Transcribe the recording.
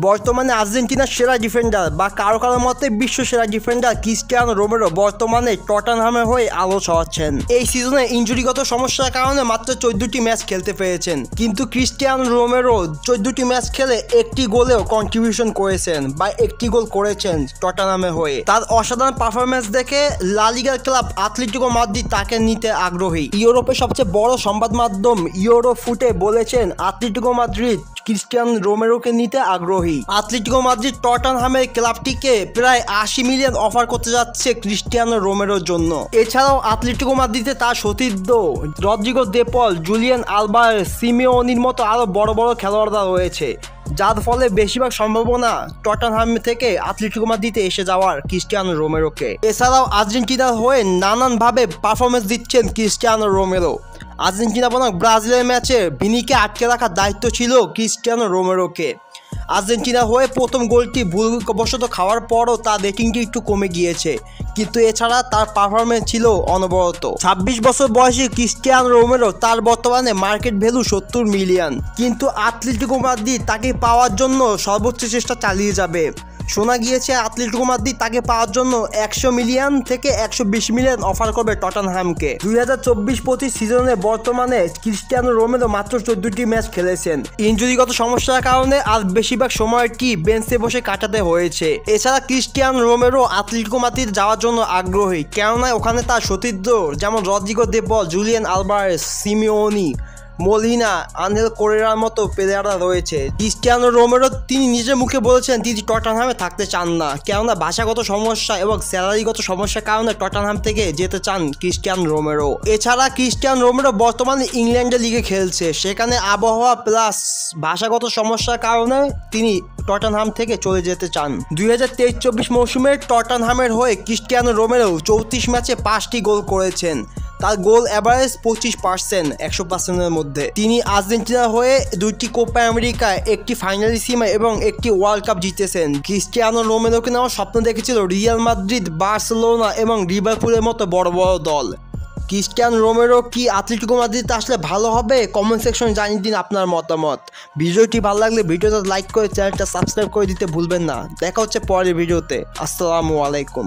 বর্তমানে আর্জেন্টিনার সেরা ডিফেন্ডার বা কারো কারো মতে বিশ্ব সেরা ডিফেন্ডার ক্রিস্টিয়ানো রোমেরো বর্তমানে টটনহামের হয়ে আলো ছড়াচ্ছেন। এই সিজনে ইনজুরিগত সমস্যার কারণে মাত্র 14টি ম্যাচ খেলতে পেরেছেন, কিন্তু ক্রিস্টিয়ানো রোমেরো 14টি ম্যাচ খেলে একটি গোলেও কন্ট্রিবিউশন করেছেন বা একটি গোল করেছেন টটনহামের হয়ে। তার অসাধারণ পারফরমেন্স দেখে লা লিগার ক্লাব আতলেতিকো মাদ্রিদ তাকে নিতে আগ্রহী। ইউরোপের সবচেয়ে বড় সংবাদ মাধ্যম ইউরো ফুটে বলেছেন আতলেতিকো মাদ্রিদ ক্রিস্টিয়ানো রোমেরোকে নিতে আগ্রহী। আতলেতিকো মাদ্রিদ টটনহামের ক্লাবটিকে প্রায় 80 মিলিয়ন অফার করতে যাচ্ছে ক্রিস্টিয়ানো রোমেরোর জন্য। এছাড়াও আতলেতিকো মাদ্রিদে তার সতীর্থ Rodrigo De Paul, Julian Alvarez, সিমিওনির মতো আরও বড় বড় খেলোয়াড়রা রয়েছে, যার ফলে বেশিরভাগ সম্ভাবনা টটনহাম থেকে আতলেতিকো মাদ্রিদে এসে যাওয়ার ক্রিস্টিয়ানো রোমেরোকে। এছাড়াও আর্জেন্টিনার হয়ে নানানভাবে পারফরমেন্স দিচ্ছেন ক্রিস্টিয়ানো রোমেরো। আর্জেন্টিনা বনাম ব্রাজিলের ম্যাচে ভিনিকে আটকে রাখার দায়িত্ব ছিল ক্রিস্টিয়ানো রোমেরোকে। আর্জেন্টিনা হয়ে প্রথম গোলটি ভুলবশত খাওয়ার পরও তার রেটিংটি একটু কমে গিয়েছে, কিন্তু এছাড়া তার পারফরমেন্স ছিল অনবরত। 26 বছর বয়সী ক্রিস্টিয়ানো রোমেরো, তার বর্তমানে মার্কেট ভ্যালু 70 মিলিয়ন, কিন্তু আতলেতিকো মাদ্রিদ তাকে পাওয়ার জন্য সর্বোচ্চ চেষ্টা চালিয়ে যাবে। শোনা গিয়েছে আতলেতিকো মাদ্রিদ তাকে পাওয়ার জন্য 100 মিলিয়ন থেকে 120 মিলিয়ন অফার করবে টটনহামকে। 2024-25 সিজনে বর্তমানে ক্রিস্টিয়ানো রোমেরো মাত্র 14টি ম্যাচ খেলেছেন। ইনজুরিগত সমস্যার কারণে আর বেশিরভাগ সময়টি বেঞ্চে বসে কাটাতে হয়েছে। এছাড়া ক্রিস্টিয়ানো রোমেরো আতলেতিকো মাদ্রিদ যাওয়ার জন্য আগ্রহী, কেননা ওখানে তার সতীর্থ যেমন Rodrigo De Paul, Julian Alvarez, Simeone, Molina, Angel কোরেরার মতো প্লেয়াররা রয়েছে। ক্রিস্টিয়ানো রোমেরো তিনি নিজের মুখে বলেছেন তিনি টটনহামে থাকতে চান না, কেননা ভাষাগত সমস্যা এবং স্যালারিগত সমস্যার কারণে টটনহাম থেকে যেতে চান ক্রিস্টিয়ানো রোমেরো। এছাড়া ক্রিস্টিয়ানো রোমেরো বর্তমানে ইংল্যান্ডের লিগে খেলছে, সেখানে আবহাওয়া প্লাস ভাষাগত সমস্যার কারণে তিনি টটনহাম থেকে চলে যেতে চান। 2023-24 মৌসুমে টটনহামের হয়ে ক্রিস্টিয়ানো রোমেরো 34 ম্যাচে 5টি গোল করেছেন। তার গোল অ্যাভারেজ 25%, 100%-এর মধ্যে। তিনি আর্জেন্টিনার হয়ে 2টি কোপা আমেরিকা, একটি ফাইনালিসিমা এবং একটি ওয়ার্ল্ড কাপ জিতেছেন। ক্রিস্টিয়ানো রোমেরোকে নেওয়ার স্বপ্ন দেখেছিল রিয়াল মাদ্রিদ, বার্সেলোনা এবং লিভারপুলের মতো বড় বড় দল। ক্রিস্টিয়ানো রোমেরো কি আতলেতিকো মাদ্রিদে আসলে ভালো হবে? কমেন্ট সেকশনে জানিয়ে দিন আপনার মতামত। ভিডিওটি ভালো লাগলে ভিডিওটা লাইক করে চ্যানেলটা সাবস্ক্রাইব করে দিতে ভুলবেন না। দেখা হচ্ছে পরের ভিডিওতে। আসসালামু আলাইকুম।